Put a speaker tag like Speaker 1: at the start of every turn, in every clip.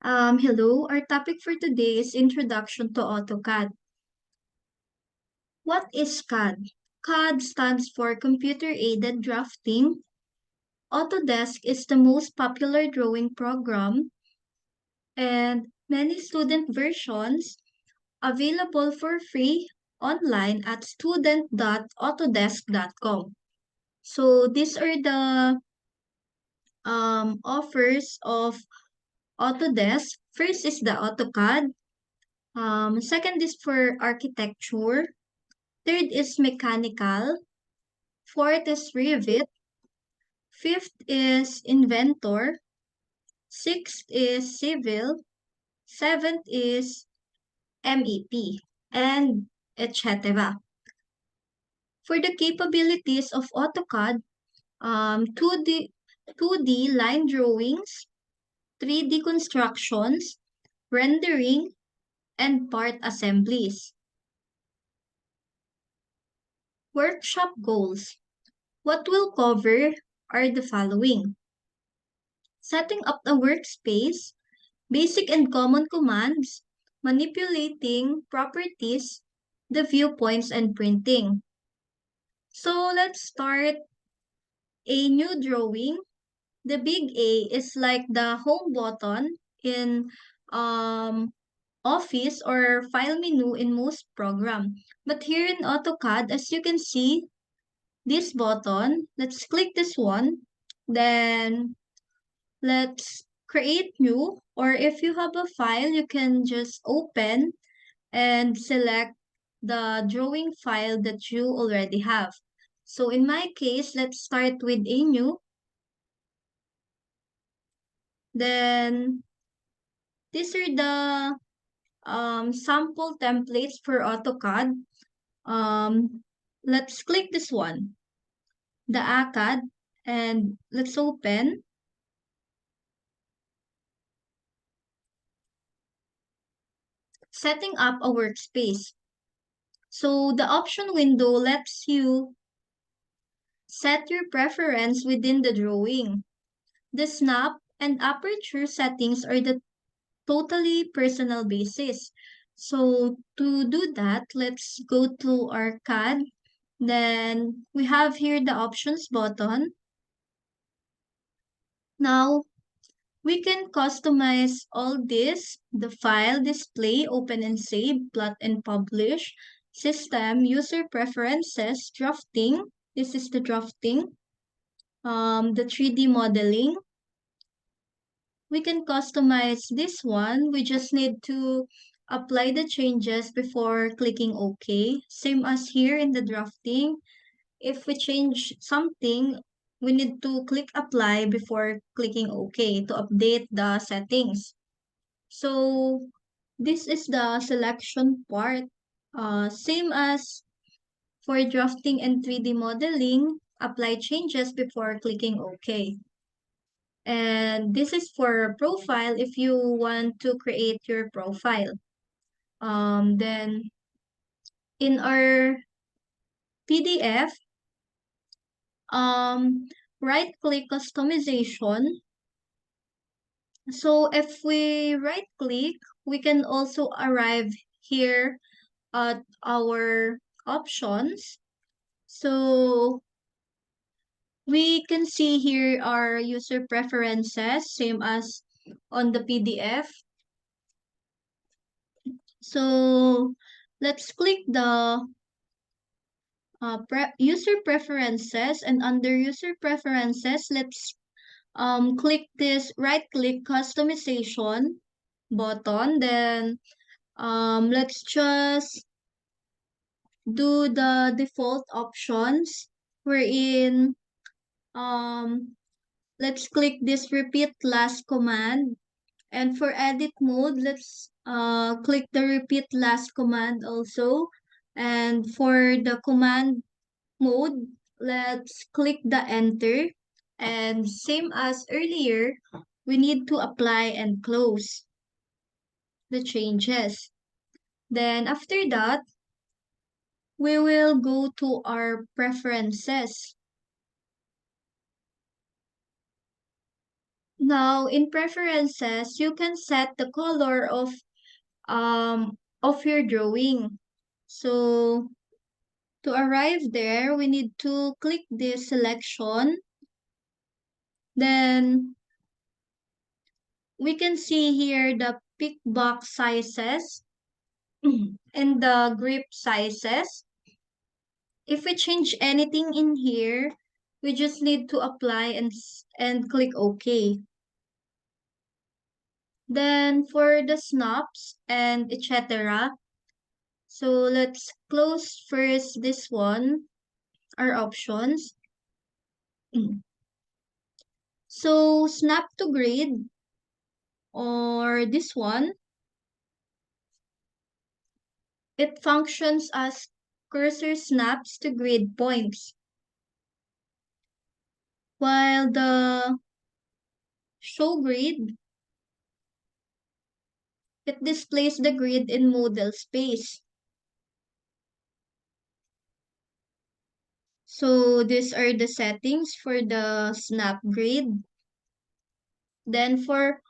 Speaker 1: Hello, our topic for today is Introduction to AutoCAD. What is CAD? CAD stands for Computer Aided Drafting. Autodesk is the most popular drawing program, and many student versions available for free online at student.autodesk.com. So these are the offers of Autodesk. First is the AutoCAD. Second is for architecture. Third is mechanical. Fourth is Revit. Fifth is inventor. Sixth is civil. Seventh is MEP. And etc. For the capabilities of AutoCAD, 2D line drawings, 3D constructions, rendering, and part assemblies. Workshop goals. What we'll cover are the following: setting up a workspace, basic and common commands, manipulating properties, the viewpoints, and printing. So let's start a new drawing. The big A is like the home button in um, Office or file menu in most program. But here in AutoCAD, as you can see, this button, let's click this one. Then let's create new, or if you have a file, you can just open and select the drawing file that you already have. So in my case, let's start with a new. Then these are the sample templates for AutoCAD. Let's click this one, the AutoCAD, and let's open. Setting up a workspace. So the option window lets you set your preference within the drawing. The snap and aperture settings are the totally personal basis. So to do that, let's go to our CAD. Then we have here the options button. Now we can customize all this: the file, display, open and save, plot and publish, system, user preferences, drafting. This is the drafting. The 3D modeling. We can customize this one. We just need to apply the changes before clicking OK. Same as here in the drafting. If we change something, we need to click apply before clicking OK to update the settings. So this is the selection part. Same as for drafting and 3D modeling, apply changes before clicking OK. And this is for profile if you want to create your profile. Then in our PDF, um, right click customization. So if we right click, we can also arrive here at our options. So we can see here our user preferences, same as on the PDF. So let's click the user preferences, and under user preferences, let's click this right click customization button. Then let's just do the default options wherein um let's click this repeat last command. And for edit mode, let's click the repeat last command also. And for the command mode, let's click the enter. And same as earlier, we need to apply and close the changes. Then after that, we will go to our preferences. Now, in preferences, you can set the color of your drawing. So, to arrive there, we need to click this selection. Then, we can see here the pick box sizes and the grip sizes. If we change anything in here, we just need to apply and click OK. Then for the snaps and etc. So let's close first this one, our options. So snap to grid or this one, it functions as cursor snaps to grid points. While the show grid, it displays the grid in model space. So these are the settings for the snap grid. Then for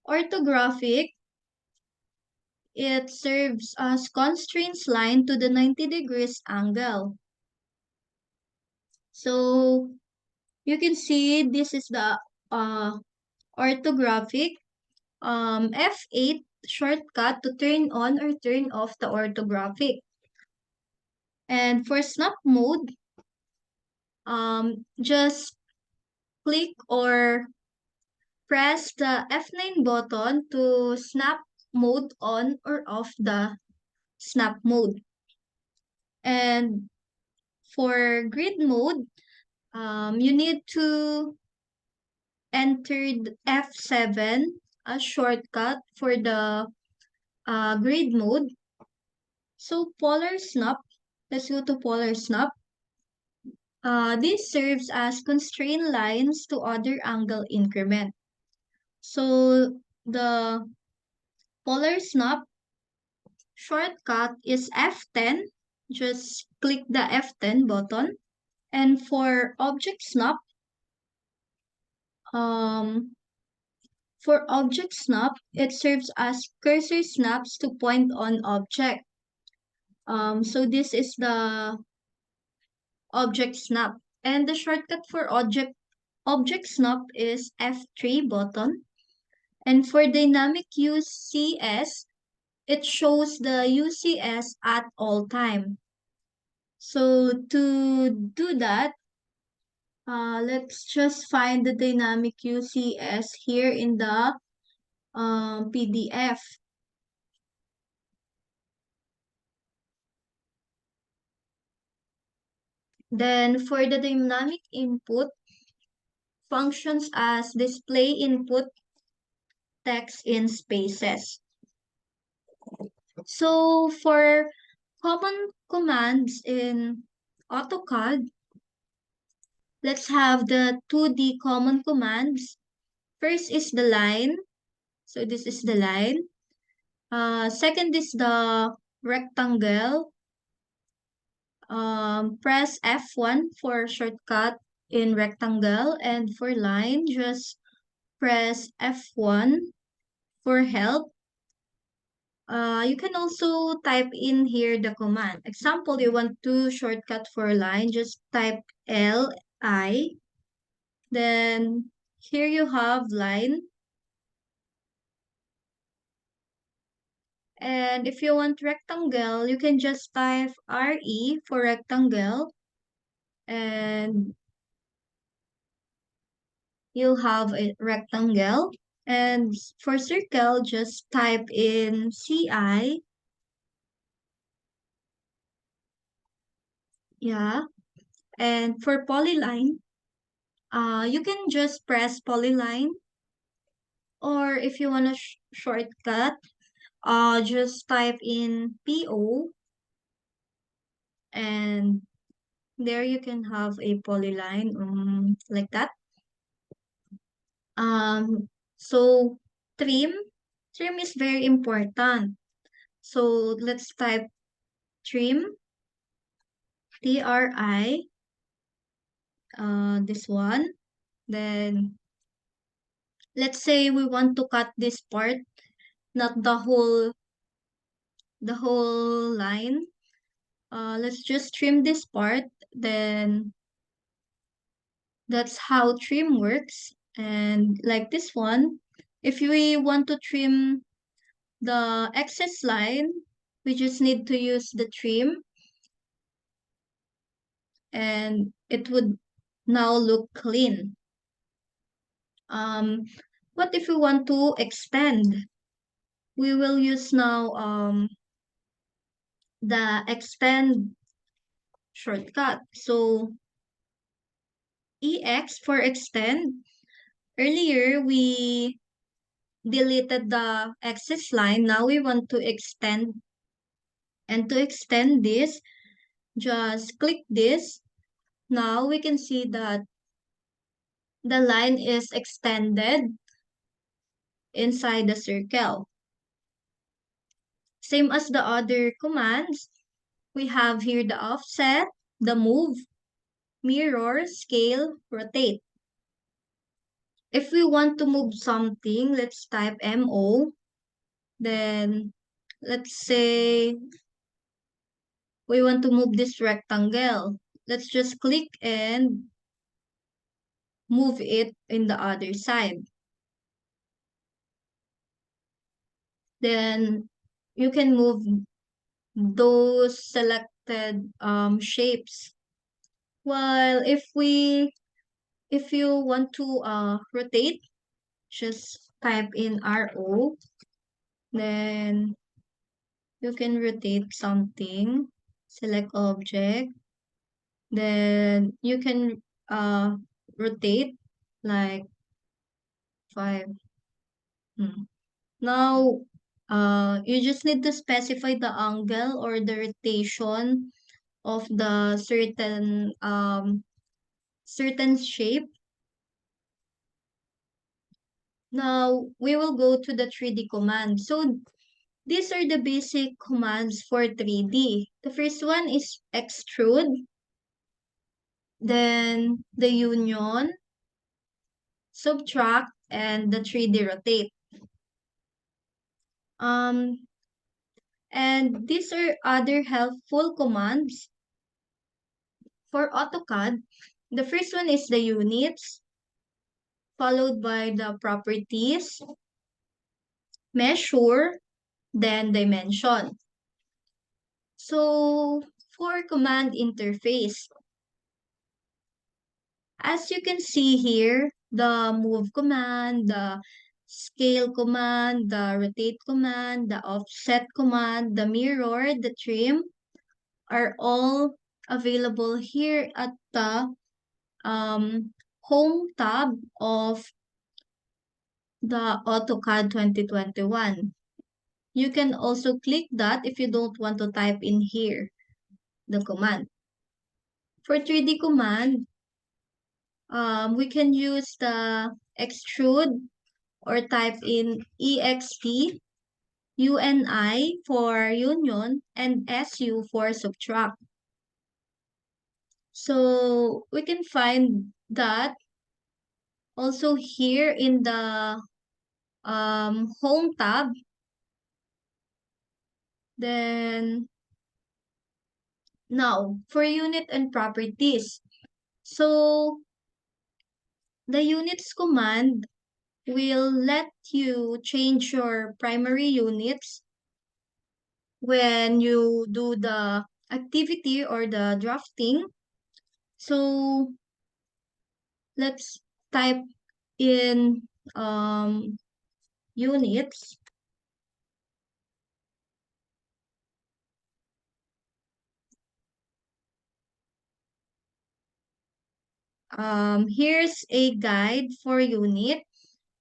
Speaker 1: orthographic, it serves as constraints line to the 90 degrees angle. So you can see this is the orthographic F8 shortcut to turn on or turn off the orthographic. And for snap mode, just click or press the F9 button to snap mode on or off the snap mode. And for grid mode, you need to enter the F7 as shortcut for the grid mode. So polar snap, let's go to polar snap. This serves as constraint lines to other angle increment. So the polar snap shortcut is F10. Just click the F10 button. And for object snap, um, it serves as cursor snaps to point on object. So this is the object snap. And the shortcut for object snap is F3 button. And for dynamic UCS, it shows the UCS at all time. So to do that, let's just find the dynamic UCS here in the PDF. Then for the dynamic input, functions as display input text in spaces. So for common commands in AutoCAD, let's have the 2D common commands. First is the line. So this is the line. Second is the rectangle. Press F1 for shortcut in rectangle, and for line, just press F1 for help. You can also type in here the command. Example, you want to shortcut for line, just type LI. Then here you have line. And if you want rectangle, you can just type RE for rectangle. And you'll have a rectangle. And for circle, just type in CI. Yeah. And for polyline, you can just press polyline. Or if you want a shortcut, just type in PO. And there you can have a polyline like that. So trim, trim is very important. So let's type trim, TRI, this one. Then let's say we want to cut this part, not the whole line. Let's just trim this part. Then that's how trim works. And like this one, if we want to trim the excess line, we just need to use the trim and it would now look clean. Um, what if we want to extend? We will use now the extend shortcut. So EX for extend. Earlier we deleted the excess line. Now we want to extend. And to extend this, just click this. Now we can see that the line is extended inside the circle. Same as the other commands, we have here the offset, the move, mirror, scale, rotate. If we want to move something, let's type MO. Then let's say we want to move this rectangle. Let's just click and move it in the other side. Then you can move those selected shapes. While if you want to rotate, just type in RO. Then you can rotate something, select object. Then you can rotate like 5. Hmm. Now, you just need to specify the angle or the rotation of the certain shape. Now, we will go to the 3D command. So, these are the basic commands for 3D. The first one is extrude, then the union, subtract, and the 3D rotate. Um, and these are other helpful commands for AutoCAD. The first one is the units, followed by the properties, measure, then dimension. So for command interface, as you can see here, the move command, the scale command, the rotate command, the offset command, the mirror, the trim are all available here at the home tab of the AutoCAD 2021. You can also click that if you don't want to type in here the command. For 3D command, we can use the extrude or type in EXT, UNI for union, and SU for subtract. So we can find that also here in the home tab. Then now for unit and properties. So the units command will let you change your primary units when you do the activity or the drafting. So let's type in units. Here's a guide for unit.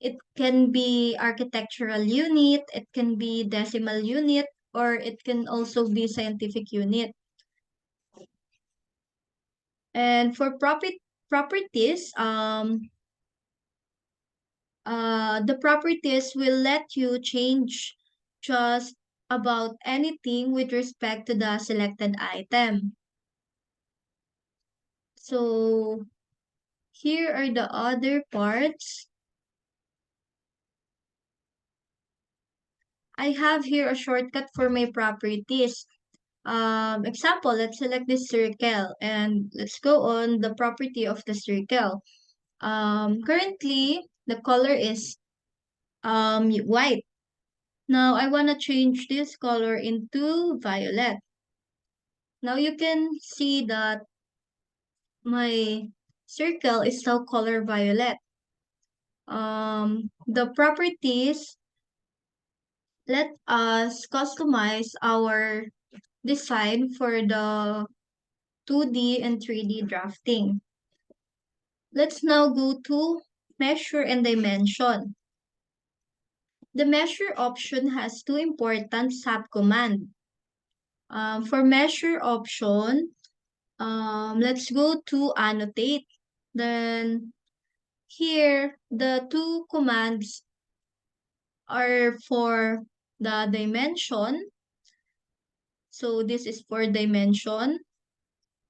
Speaker 1: It can be architectural unit, it can be decimal unit, or it can also be scientific unit. And for properties, the properties will let you change just about anything with respect to the selected item. So here are the other parts. I have here a shortcut for my properties. Example, let's select this circle and let's go on the property of the circle. Currently, the color is white. Now, I want to change this color into violet. Now, you can see that my circle is now color violet. The properties let us customize our design for the 2D and 3D drafting. Let's now go to measure and dimension. The measure option has two important subcommands. For measure option, let's go to annotate. Then here, the two commands are for the dimension. So this is for dimension,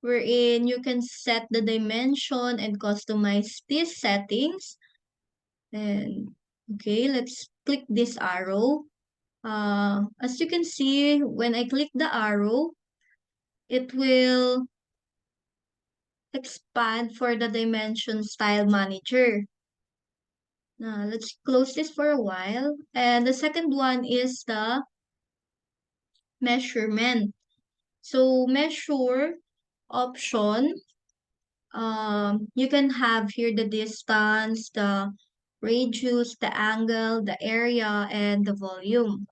Speaker 1: wherein you can set the dimension and customize these settings. And okay, let's click this arrow. As you can see, when I click the arrow, it will expand for the dimension style manager. Now, let's close this for a while. And the second one is the measurement. So measure option, you can have here the distance, the radius, the angle, the area, and the volume.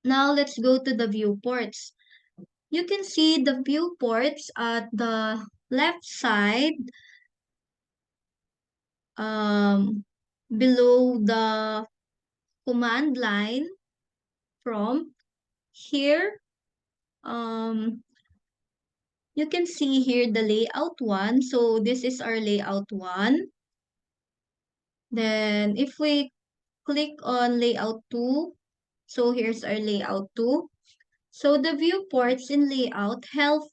Speaker 1: Now let's go to the viewports. You can see the viewports at the left side, um, below the command line from here. Um, you can see here the layout one. So this is our layout one. Then if we click on layout 2, so here's our layout 2. So the viewports in layout help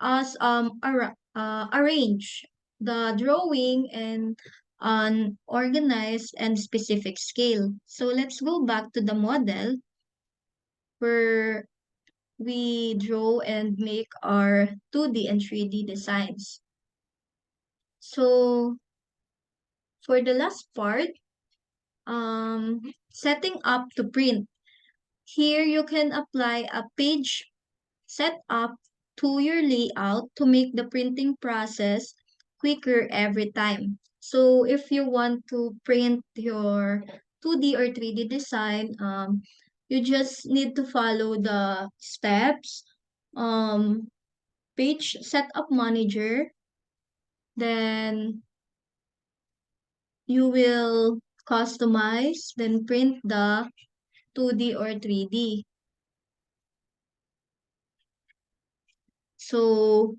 Speaker 1: us arrange the drawing and on organized and specific scale. So let's go back to the model where we draw and make our 2D and 3D designs. So for the last part, setting up to print. Here you can apply a page setup to your layout to make the printing process quicker every time. So if you want to print your 2D or 3D design, you just need to follow the steps. Um, Page setup manager, then you will customize, then print the 2D or 3D. So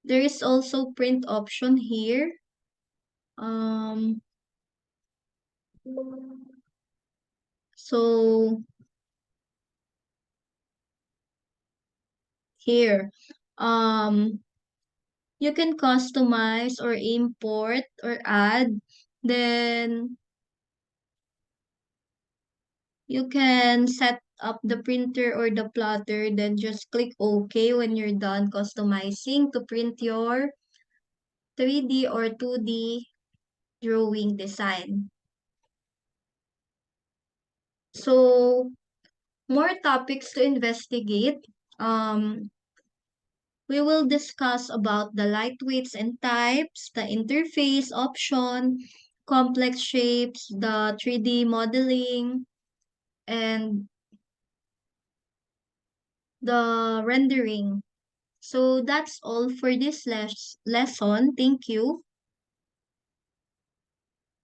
Speaker 1: there is also print option here. So here, um, you can customize or import or add. Then you can set up the printer or the plotter. Then just click OK when you're done customizing to print your 3D or 2D drawing design. So more topics to investigate. We will discuss about the lightweights and types, the interface option, complex shapes, the 3D modeling, and the rendering. So that's all for this lesson. Thank you.